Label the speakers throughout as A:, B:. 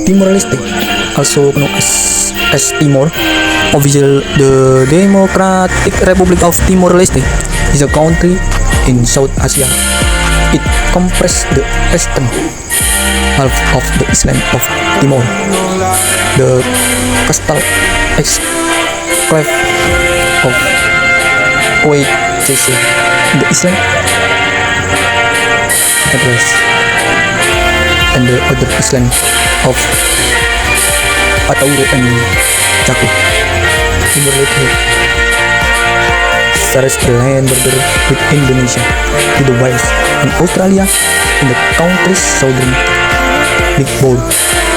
A: Timor-Leste, also known as Timor. Official, the Democratic Republic of Timor-Leste is a country in South Asia. It comprises the eastern half of the island of Timor, the coastal exclave of Oasis, the island address, and the other island of Atauro and Jaku. Timor-Leste shares the land border with Indonesia to the west and Australia in the country's southern Nicobar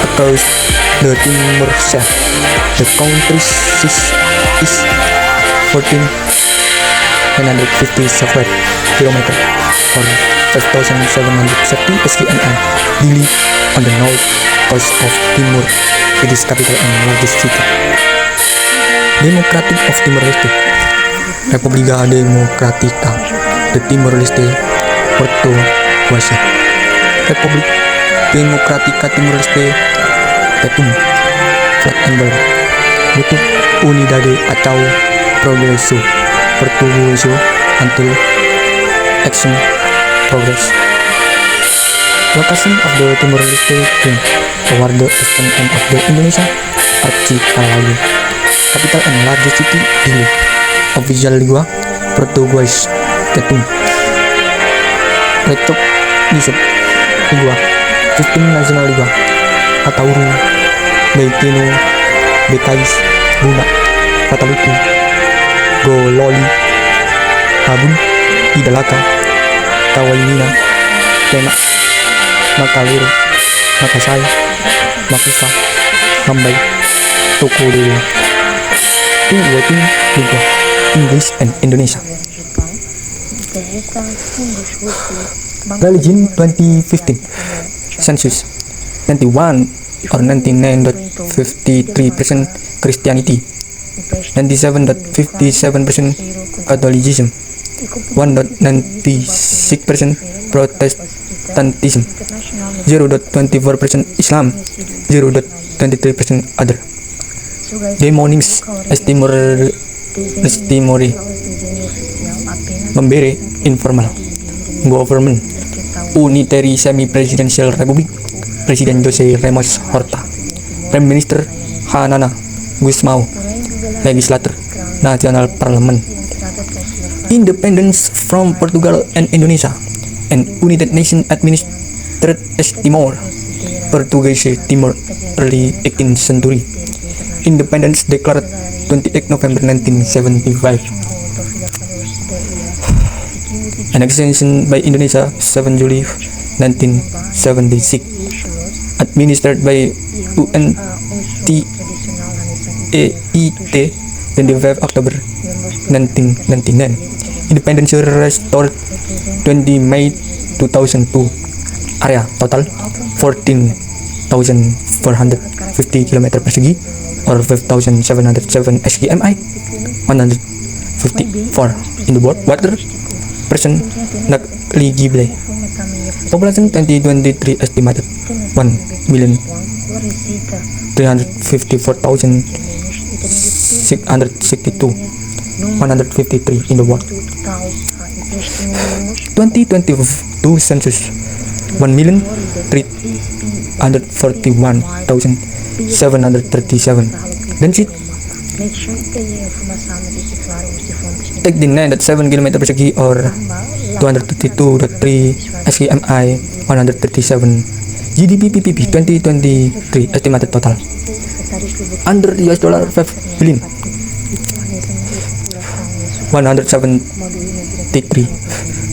A: across the Timor Sea. The country's size is 14,950 square kilometers or 5,770 SKMI. Dili, on the north coast of Timor, it is capital and largest city. Democratic of Timor-Leste, Repubblica Democratica de Timor-Leste, Portuguesa, Republik Democratica Timor-Leste, Tetum, Flat Ember, Bentuk Unidade atau Progreso Portugueso until Action Progress. Location of the Timor-Leste Plain toward the eastern end of the Indonesia archipelago. Capital and largest city Dili. Official lingua Portuguese Tetum. Lectok Nisip lingua 15 national lingua Atauru, Baitino, Betais, Buna, Pataluku, Gololi, Habun, Idalaka, Kawainina, Tenak, Makaluru, Makasai, Makusa, Mambay, Tokodewa. Two working lingua, English and Indonesia. Religion 2015 census 91 or 99.53% Christianity, 97.57% Catholicism, 1.96% Protestantism, 0.24% Islam, 0.23% other. Demonings Estimori Membere informal government unitary semi-presidential republic, Presiden Jose Ramos Horta, Prime Minister Hanana Gusmao, Legislature National Parliament, independence from Portugal and Indonesia, and United Nations administered as Timor, Portuguese Timor, early 18th century. Independence declared 28 November 1975. Annexation by Indonesia 7 July 1976. Administered by UNTAIT 25 October 1999. Independence restored 20 May 2002. Area total 14,450 km persegi or 5,707 SKMI, 154 in the water person not eligible. Population 2023 estimated 1,354,662, 153 in the world. 2022 census 1,341,737. Density 89.7 km persegi or 232.3 SKMI, 137. GDP PPP 2023 estimated total under $5 billion, 173.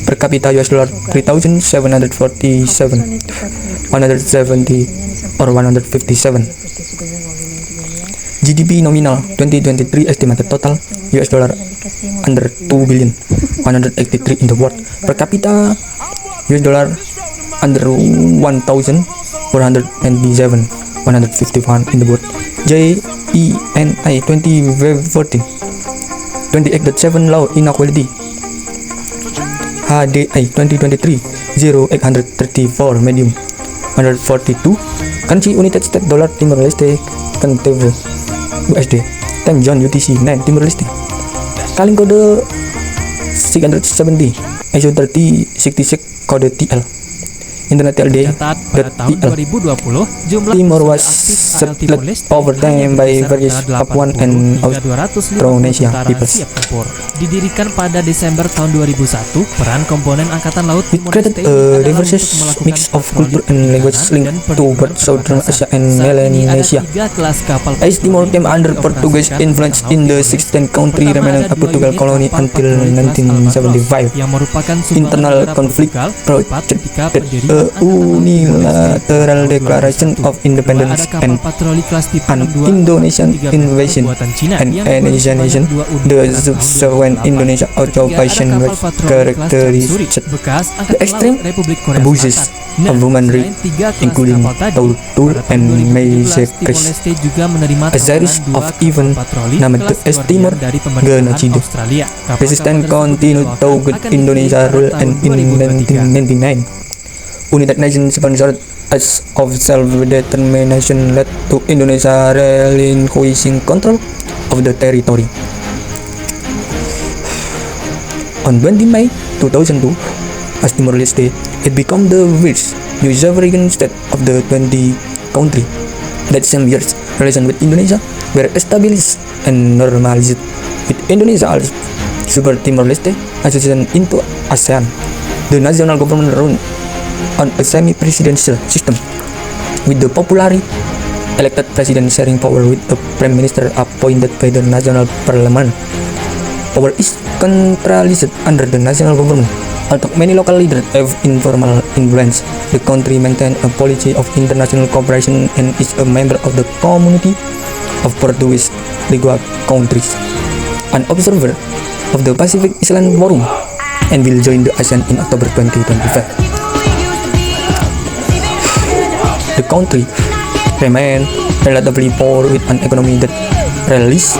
A: Per capita $3,747, 170 or 157. GDP nominal 2023 estimated total under $2 billion, 183 in the world. Per capita under 1,497, 151 in the world. JENI 2014 28.7 Law Inequality. HDI 2023 0834 medium 142 Kanji United States Dollar Timor Leste Kentevo USD 10 John UTC 9 Timor Leste Kaleng kode 670 ISO 3066 kode TL Internet LD
B: pada tahun 2020 jumlah
A: Timor was
B: aktif
A: settled over time by various Papuan and Austronesia peoples.
B: Didirikan pada Desember tahun 2001, peran komponen Angkatan Laut
A: It
B: Timor
A: created
B: Leste
A: a diverse mix of culture and language linked to both Southern Asia and Melanesia. As Timor came under Portuguese influence in the 16th country remaining a Portugal colony until 1975.
B: yang merupakan
A: Internal conflict projected a unilateral declaration of independence and an Indonesian invasion and annexation. The subsequent Indonesian occupation was characterized the extreme abuses of human rights, including torture and massacres. A series of events named as Timor Genocide. Resistance continued to Indonesia rule and in 1999. United Nations sponsored acts of self-determination led to Indonesia relinquishing control of the territory. On 20 May 2002, as Timor-Leste, it became the first new sovereign state of the 20 country. That same year, relations with Indonesia were established and normalized, with Indonesia also super Timor-Leste association into ASEAN. The national government run on a semi-presidential system, with the popularly elected president sharing power with a prime minister appointed by the national parliament. Power is centralized under the national government. Although many local leaders have informal influence, the country maintains a policy of international cooperation and is a member of the community of Portuguese lingual countries, an observer of the Pacific Island Forum, and will join the ASEAN in October 2025. The country remains relatively poor with an economy that relies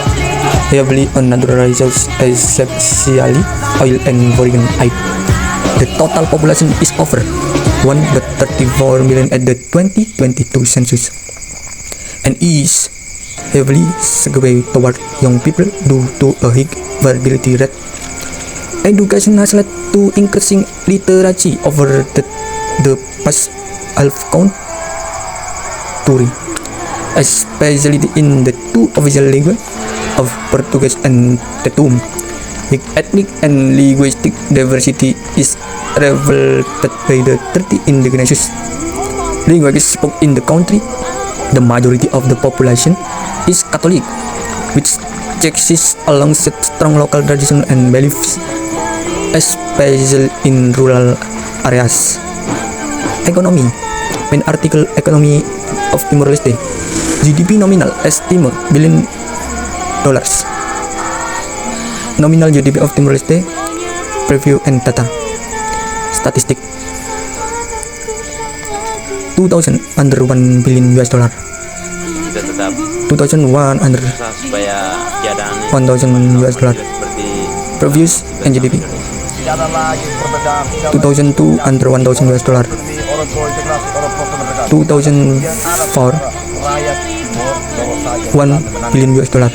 A: heavily on natural resources, especially oil and foreign aid. The total population is over 134 million at the 2022 census and is heavily skewed toward young people due to a high fertility rate. Education has led to increasing literacy over the past half century, especially in the two official languages of Portuguese and Tetum. With ethnic and linguistic diversity is reflected by the 30 indigenous languages spoken in the country. The majority of the population is Catholic, which exists alongside strong local traditions and beliefs, especially in rural areas. Economy. Main article Economy of Timor-Leste. GDP nominal as Timor billion dollars. Nominal GDP of Timor-Leste. Preview and data. Statistik. 2000 under 1 billion US dollar. 2001 under 1000 US dollar. Previews and GDP. 2002 under 1000 US dollar. 2004 1 billion US dollar.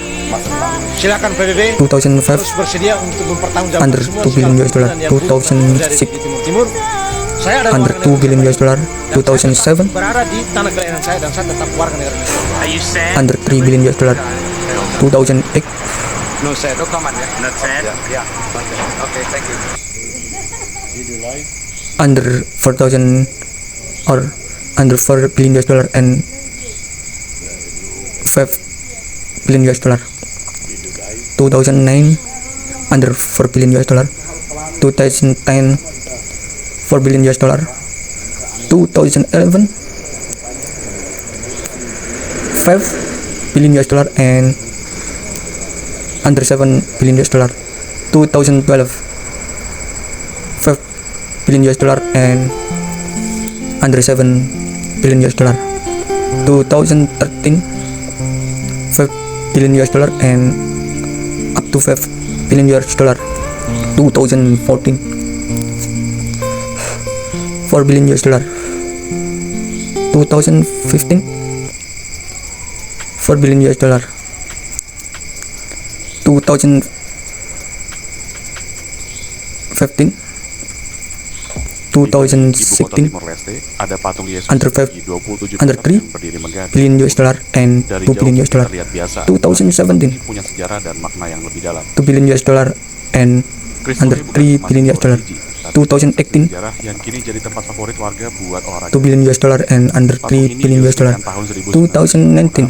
C: Silakan PBB
A: 2005
C: terus bersedia untuk mempertanggungjawabkan
A: under 2 billion US dollar. 2006
C: Timur. Saya adalah
A: under 2 billion US dollar. 2007
C: berada di tanah kelahiran saya dan saya tetap warga negara Indonesia.
A: under 3 billion US dollar. 2008
C: No sad, no comment ya.
D: Not sad.
C: Ya. Okay, thank you.
A: under 4,000 or under 4 billion US dollar and 5 billion US dollar. 2009 under 4 billion US dollar. 2010 4 billion US dollar. 2011 5 billion US dollar and under 7 billion US dollar. 2012 5 billion US dollar and under 7 billion US dollar. 2013 5 billion US dollar and up to 5 billion US dollar. 2014 4 billion US dollar. 2015, 4 billion US dollar. 2015,
D: Di ibu kota
A: 2016,
D: Timor Leste, ada patung Yesus
A: under
D: setinggi 27
A: under
D: meter
A: 3
D: yang berdiri megah.
A: billion US dollar and
D: Dari
A: 2 billion
D: jauh
A: US dollar.
D: terlihat biasa.
A: 2017,
D: Ini punya sejarah dan makna yang lebih dalam.
A: 2 billion US dollar and
D: Kristofi
A: under
D: bukan
A: 3
D: cuma
A: billion US
D: sebuah
A: dollar.
D: religi, tapi
A: 2018,
D: sejarah yang kini jadi tempat favorit warga buat olahraga.
A: 2 billion US dollar and under
D: Patung
A: 3
D: ini
A: billion US dollar.
D: diresmikan tahun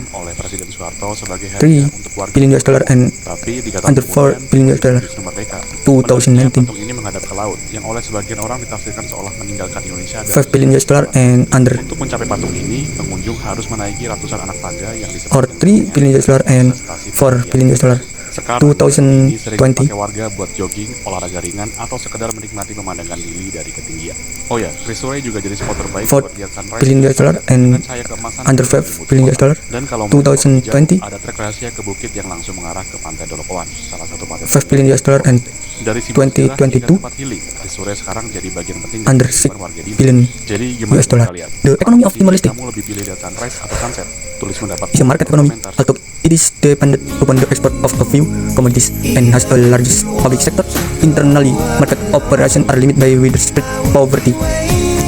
A: 2019,
D: oleh Presiden Soeharto sebagai
A: 3
D: hadiah untuk warga.
A: billion US dollar and
D: Tapi 3 tahun
A: under 4
D: kemudian,
A: billion US dollar.
D: justru merdeka.
A: 2019,
D: Menariknya, patung ini menghadap ke laut, yang oleh sebagian orang ditafsirkan seolah meninggalkan Indonesia.
A: 5 billion US dollar and under
D: Untuk mencapai patung ini, pengunjung harus menaiki ratusan anak tangga yang disebut
A: or 3 billion US dollar and 4 billion US dollar.
D: Sekarang,
A: 2020,
D: ini sering dipakai warga buat jogging, olahraga ringan, atau sekedar menikmati pemandangan Dili dari ketinggian. Oh ya, Chris juga jadi spot terbaik
A: 4
D: buat lihat sunrise
A: billion US dollar and
D: dengan cahaya keemasan
A: under
D: yang
A: 5 billion US dollar.
D: Dan kalau
A: 2020,
D: ada trek rahasia ke bukit yang langsung mengarah ke Pantai Dolokowan, salah satu pantai
A: 5 billion US dollar and
D: dari simbol sejarah
A: 2022,
D: hingga tempat healing. Chris sekarang jadi bagian penting dari
A: under
D: kehidupan
A: 6
D: warga Dili.
A: billion
D: Jadi gimana
A: US dollar.
D: kalian?
A: The economy of Timor Leste
D: Kamu lebih pilih lihat sunrise atau sunset? Tulis pendapat
A: is a market economy, although it is dependent upon the export of a few commodities and has a largest public sector. Internally, market operations are limited by widespread poverty.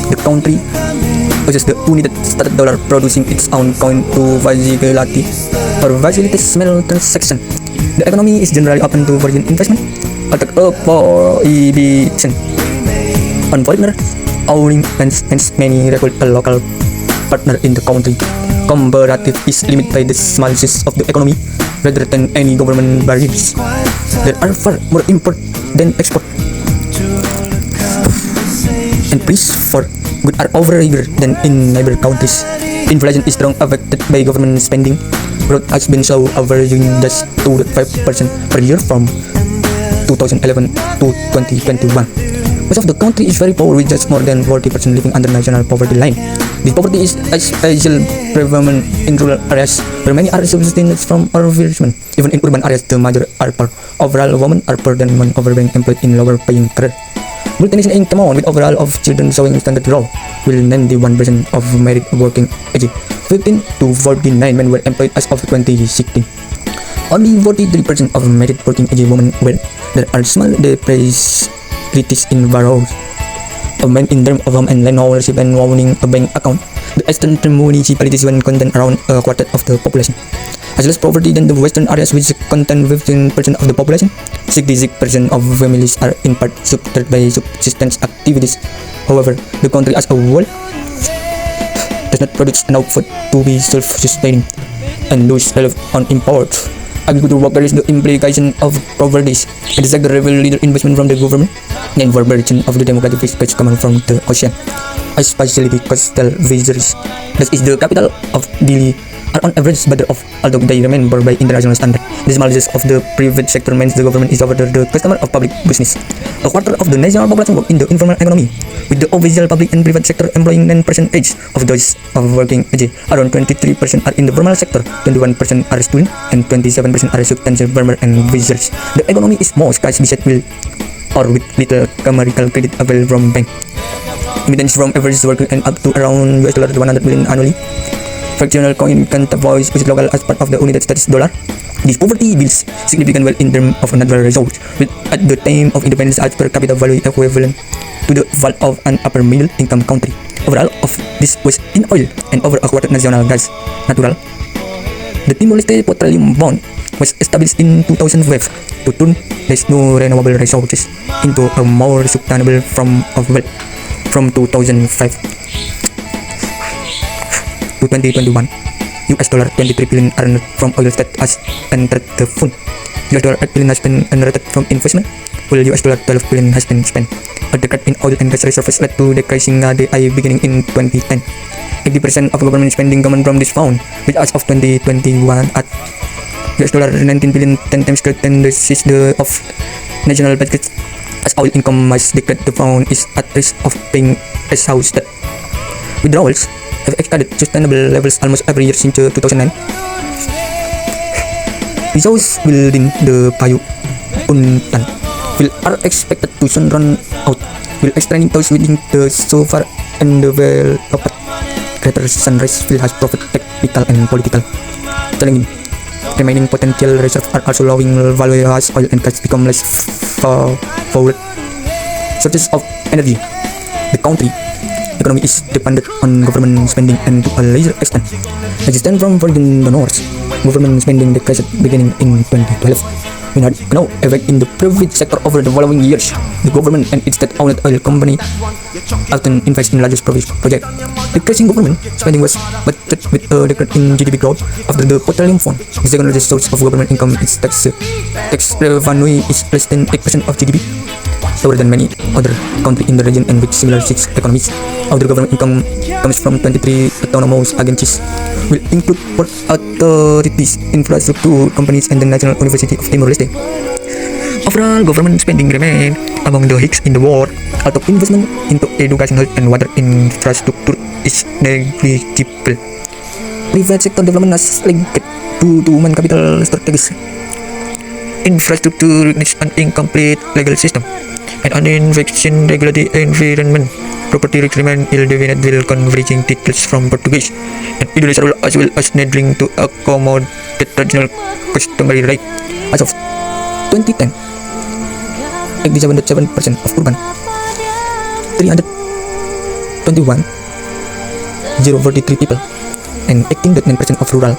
A: The country possesses the united stated dollar, producing its own coin to facilitate small transaction. The economy is generally open to foreign investment, although a prohibition on foreigners owning lands hence many recruit a local partner in the country. Comparative is limited by the small size of the economy rather than any government barriers. There are far more import than export, and price for goods are over higher than in neighbor countries. Inflation is strongly affected by government spending. Growth has been so averaging just 2.5% per year from 2011 to 2021. Most of the country is very poor, with just more than 40% living under national poverty line. This poverty is especially prevalent in rural areas, where many are subsisting from overworkment. Even in urban areas, the major are poor. Overall, women are poorer than men over being employed in lower paying career. Multinational income with overall of children showing standard growth, will 91% of married working age, 15 to 49 men were employed as of 2016. Only 43% of married working age women were. There are small disparities in values of men in terms of home and land ownership and owning a bank account. The eastern municipalities contain around a quarter of the population, has less poverty than the western areas, which contain 15% of the population. 66% of families are in part supported by subsistence activities. However, the country as a whole does not produce enough food to be self-sustaining and thus rely on imports. Agriculture workers the implication of poverty, and the sector will leader investment from the government and version of the democratic fisheries coming from the ocean, especially the coastal fisheries. This is the capital of Dili are on average better off, although they remain poor by international standard. The smallest of the private sector means the government is over the customer of public business. A quarter of the national population work in the informal economy, with the official public and private sector employing 9% of those of working age. Around 23% are in the formal sector, 21% are students, and 27% are substantial farmers and visitors. The economy is most cash beside will or with little commercial credit available from bank. Remittance from average worker and up to around US dollar 100 million annually. Fractional coin can voice which local as part of the United States dollar. This poverty builds significant wealth in terms of natural resources, with at the time of independence as per capita value equivalent to the value of an upper middle income country. Overall of this was in oil and over a quarter national gas natural. The Timor-Leste Petroleum Fund was established in 2005 to turn these new renewable resources into a more sustainable form of wealth. From 2005 to 2021, US dollar 23 billion earned from oil that has entered the fund. US dollar 8 billion has been generated from investment, while US dollar 12 billion has been spent. A decline in oil and gas reserves led to decreasing DI beginning in 2010. 80% of government spending coming from this fund, which as of 2021 at US dollar 19 billion, 10 times greater than the size of national budget. As oil income has decreased, the fund is at risk of being exhausted. Withdrawals have exceeded sustainable levels almost every year since 2009. Resources within the Payu Puntan will are expected to soon run out, will extending those within the so far undeveloped Sunrise field has proved technical and political challenging. Remaining potential reserves are also lowering value as oil and gas become less forward sources of energy. The country economy is dependent on government spending and to a larger extent. As it stands from the north, government spending decreased beginning in 2012. We had no effect in the private sector over the following years. The government and its state-owned oil company often invest in largest projects. Decreasing government spending was matched with a decrease in GDP growth after the petroleum fund. The second largest source of government income is tax revenue is less than 8% of GDP, lower than many other countries in the region and with similar six economies. Other government income comes from 23 autonomous agencies, will include port authorities, infrastructure companies, and the National University of Timor-Leste. Overall, government spending remained among the highest in the world, although investment into education, health, and water infrastructure is negligible. Private sector development has linked to human capital strategies. Infrastructure needs an incomplete legal system and an infection regulatory environment. Property rights remain ill-defined while converging titles from Portuguese and Indonesian rule as well as needing to accommodate traditional customary right. As of 2010, 87.7% of urban, 321,043 people, and 18.9% of rural,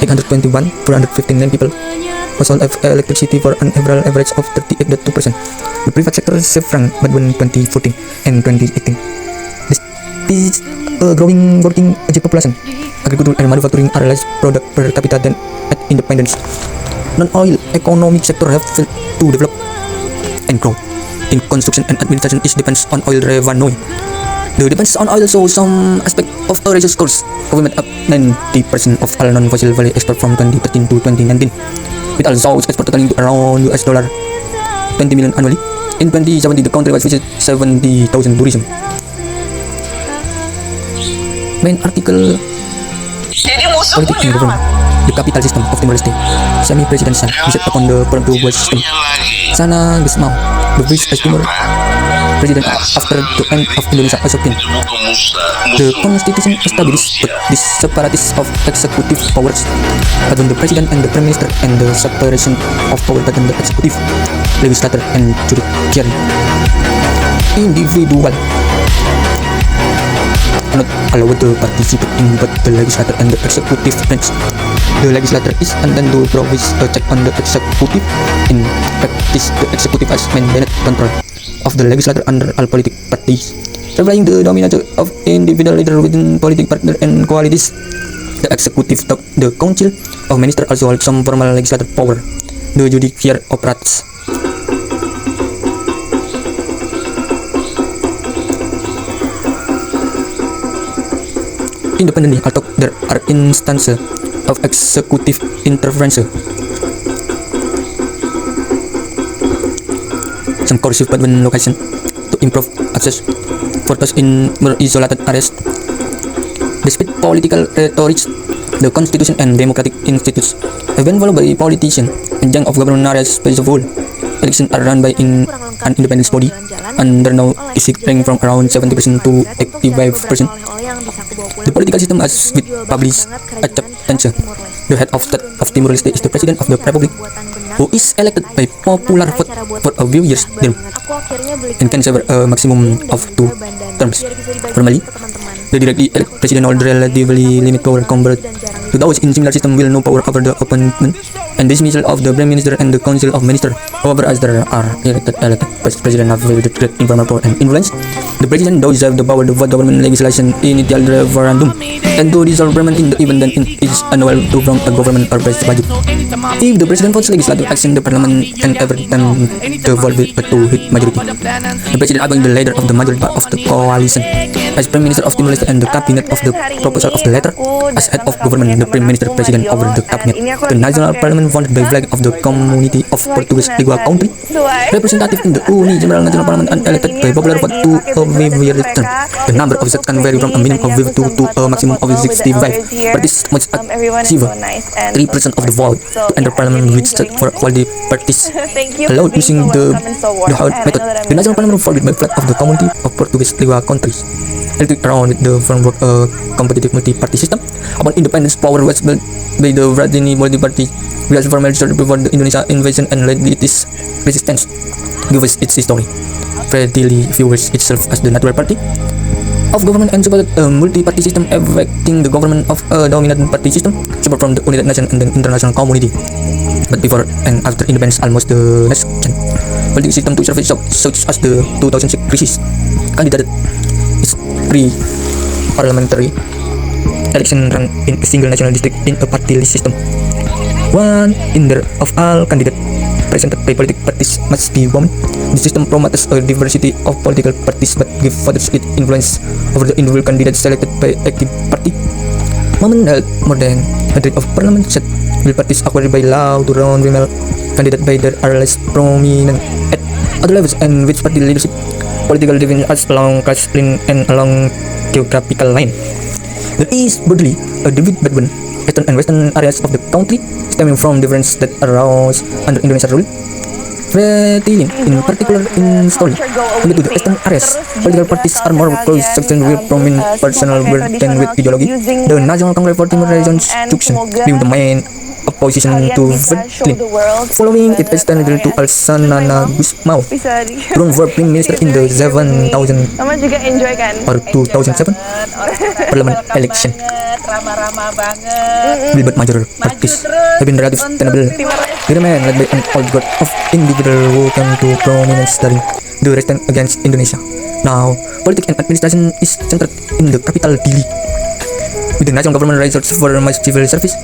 A: 821,459 people, was all of electricity for an average of 38.2%. The private sector shrank between 2014 and 2018. This growing working age population, agriculture and manufacturing are less product per capita than at independence. Non-oil economic sector have failed to develop and grow. In construction and administration, it depends on oil revenue. The depends on oil shows some aspect of a resource course. Government up 90% of all non-fossil fuel export from 2013 to 2019. It also export totaling to around $20 million annually. In 2017, the country was visited 70,000 tourism. Main article Politics and Government. The capital system of Timor-Leste. Semi-presidential based upon the Portuguese system. Sana Gusmao, the vice Timor president after the end of Indonesia Assomption. The constitution established the separation of executive powers between the president and the prime minister and the separation of power between the executive, legislature, and judiciary. Individual are not allowed to participate in both the legislature and the executive branch. The legislature is intended to provide a check on the executive. In practice, the executive has maintained control of the legislature under all political parties, favoring the dominance of individual leaders within political partners and coalitions. The executive, the council of ministers, also holds some formal legislative power. The judiciary operates independently, although there are instances of executive intervention. Some coercive between location to improve access for those in more isolated areas. Despite political rhetoric, the constitution and democratic institutes have been followed by politicians and young of government areas as a whole. Elections are run by an independent body, and there now is ranking from around 70% to 85%. The political system has with published acceptance. The head of state of Timor-Leste is the president of the republic, who is elected by popular vote for a few years term and can serve a maximum of 2 terms. Formally, the directly elected president holds relatively limited power compared to those in similar system will no power over the appointment and dismissal of the prime minister and the council of ministers. However, as there are elected president have very great informal power and influence, the president does have the power to vote government legislation in the referendum and to dissolve government in the event that it is unable to form a government or budget. If the president votes legislative action, the parliament can every time the vote with to hit majority. The president appoints the leader of the majority part of the coalition as prime minister of Timor-Leste and the cabinet of the proposal of the letter as head of government. The prime minister president over the cabinet. The national parliament founded by flag of the community of Portuguese Lingua country. Representative in the Uni General National Parliament and elected by popular vote to return. The number of sets can vary from a minimum of 52 to a maximum of 65. Parties must achieve 3% of the vote to enter parliament, which set for quality parties allowed using the Howard method. The national parliament formed by flat of the community of Portuguese Lewa countries, elected around the framework a competitive multi-party system. Upon independence, power was built by the Radini multi-party, which was formally started before the Indonesia invasion and led its resistance. Give us its history. Readily views itself as the natural party of government and supported a multi-party system, affecting the government of a dominant party system, support from the United Nations and the international community. But before and after independence, almost the next political system to survive, such as the 2006 crisis, candidate is pre-parliamentary election run in a single national district in a party-list system. One in there of all candidates presented by political parties must be women. The system promotes a diversity of political parties but gives voters its influence over the individual candidates selected by active party. Women held more than 100 of parliament seats, while parties acquired by law to run female candidates by there are less prominent at other levels, and which party leadership political divisions along caste line and along geographical line. There is broadly a divide between eastern and western areas of the country, stemming from differences that arose under Indonesian rule. Retailing, in particular in story, only to the eastern areas, political parties are more cross-sectional with prominent personal than with ideology. The National Congress for Timor Reconstruction being the main opposition to Vertlin, following it extended to Alsanana Gusmao, run for prime minister in the 7000
E: Mama juga enjoy kan?
A: or 2007 parliament election. Bilbat major parties have been relatively tenable. They remain led by an old guard of individuals who came to prominence during the resistance against Indonesia. Now, politics and administration is centered in the capital Dili, with the national government resorts for much civil service.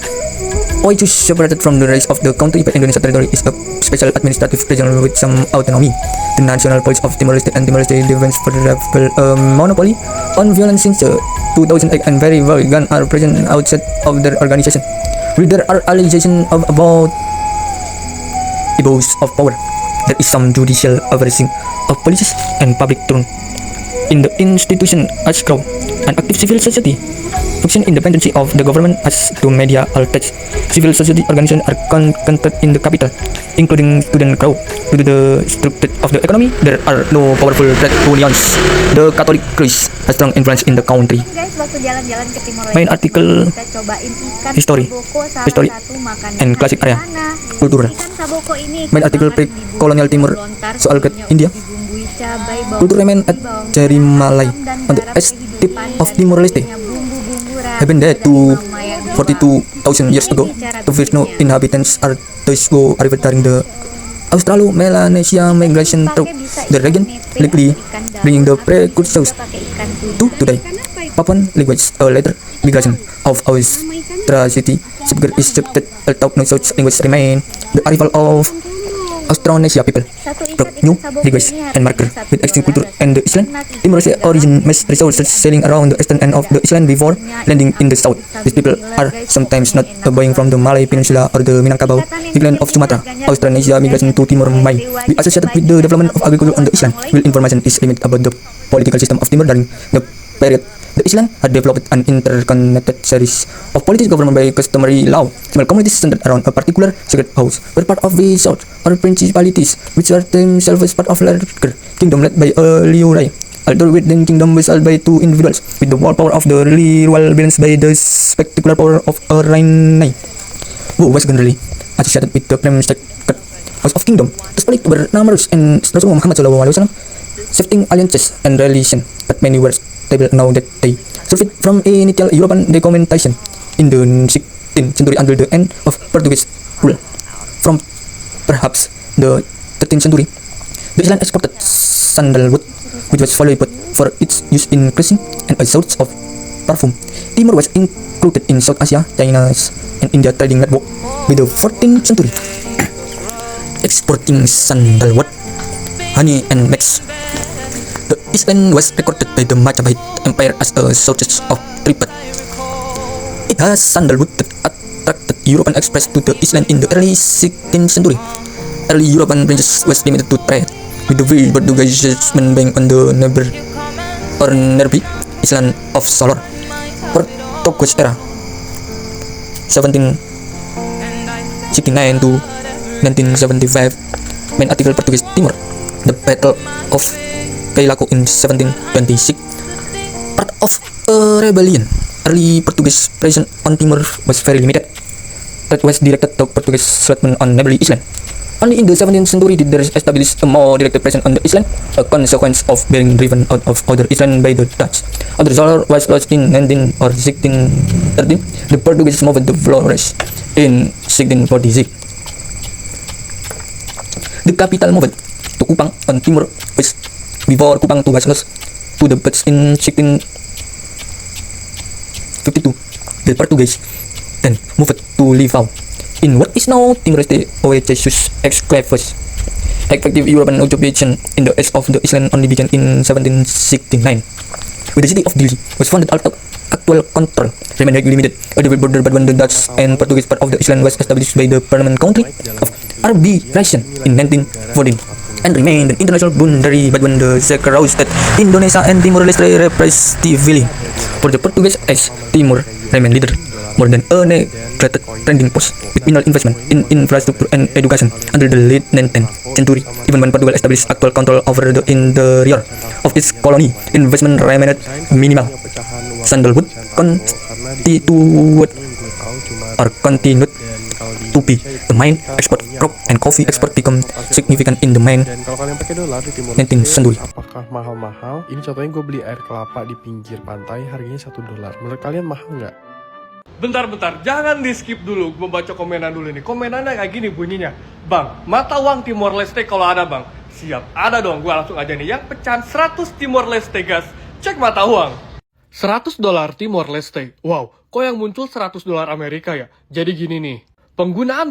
A: Which is separated from the rest of the country by Indonesia territory is a special administrative region with some autonomy. The National Police of Timor-Leste and Timor-Leste Defense Force have a monopoly on violence since 2008, and very well guns are present outside of their organization. While there are allegations of about abuse of power, there is some judicial overseeing of police and public trust in the institution as grow an active civil society function independency of the government as to media outlets. Civil society organizations are concentrated in the capital, including student crowd. Due to the structure of the economy, there are no powerful trade unions. The Catholic Church has strong influence in the country.
F: Guys, waktu jalan-jalan ke Timor Leste,
A: Main artikel
F: kita cobain ikan
A: history,
F: saboko, salah
A: history
F: satu makanan
A: and classic area,
F: sana.
A: kultur.
F: Ikan saboko ini
A: Main artikel pre-kolonial Timur soal ke India.
F: dibumbui cabai, bawang
A: Kultur remain at
F: putih, bawang
A: Jari Malay
F: dan
A: on the
F: garam
A: east
F: kehidupan
A: tip of
F: dan
A: Timor Leste.
F: punya bumbu-bumbu rasa
A: Happened there
F: dan
A: to
F: aroma yang dibawa.
A: 42,000 years ago. The first known inhabitants are those who arrived during the Australo-Melanesia migration through the region, likely bringing the precursors
F: Pakai ikan tuna.
A: to today. Papuan language, a later migration of Australocity, Subger is accepted, although no such language remain. The arrival of Austronesia people
F: Satu ikat
A: brought
F: ikan
A: new
F: saboko
A: language
F: ini
A: and marker
F: harganya
A: with extinct culture
F: $1
A: and the island. Timor Leste origin mass resources sailing around the eastern end of the island before landing in the south. These people are sometimes not buying from the Malay Peninsula or the Minangkabau island of Sumatra. Austronesia migration to Timor may be associated with the development of agriculture on the island. While information is limited about the political system of Timor during the period, the island had developed an interconnected series of politics government by customary law. Small communities centered around a particular sacred house were part of the south or principalities, which were themselves part of larger kingdom led by a Liurai. Although within kingdom was held by two individuals, with the war power of the rural balanced by the spectacular power of a Rainai, who was generally associated with the prime-state house of kingdom. The split were numerous, and Rasulullah Muhammad SAW shifting alliances and relations, but many were stable now that they survived from initial European documentation in the 16th century until the end of Portuguese rule. From perhaps the 13th century, the island exported sandalwood, which was valuable for its use in cleansing and as source of perfume. Timor was included in South Asia, China's and India trading network by the 14th century, exporting sandalwood, honey and mix. The island was recorded by the Majapahit Empire as a source of tribute. It has sandalwood that attracted European express to the island in the early 16th century. Early European princes was limited to trade with the free Portuguese buying on the neighbor or Nervi, island of Solor, Portuguese era, 1769 to 1975. Main article Portuguese Timor, the Battle of Cailaco in 1726. Part of a rebellion, early Portuguese presence on Timor was very limited. That was directed to Portuguese settlement on neighboring island. Only in the 17th century did there establish a more directed presence on the island, a consequence of being driven out of other island by the Dutch. After Solor was lost in 19 or 1613, the Portuguese moved to Flores in 1646. The capital moved to Kupang on Timor West before Kupang was lost to the Dutch in 1652. The Portuguese then moved to Livao in what is now Timor-Leste or Jesus exclaves. Effective European occupation in the east of the island only began in 1769, when the city of Dili was founded. Actual control remained limited. A double border between the Dutch and Portuguese part of the island was established by the permanent country of arbitration in 1914 and remained an international boundary between the several states, Indonesia and Timor-Leste respectively. For the Portuguese as Timor remained leader more than a neglected trading post with minimal investment in infrastructure and education until the late 19th century. Even when Portugal established actual control over the interior of its colony, investment remained minimal. Sandalwood continued to be the main export crop, and coffee export become significant in the main
G: Dan kalau kalian pakai dolar di Timor
A: 19th century.
G: apakah mahal-mahal? Ini contohnya gue beli air kelapa di pinggir pantai, harganya $1. Menurut kalian mahal nggak?
H: Bentar, jangan di skip dulu, gue baca komenan dulu nih. Komenannya kayak gini bunyinya, Bang, mata uang Timor Leste kalau ada bang. Siap, ada dong, gue langsung aja nih. Yang pecahan 100 Timor Leste guys, cek mata uang. $100 Timor Leste, wow, kok yang muncul $100 Amerika ya? Jadi gini nih, penggunaan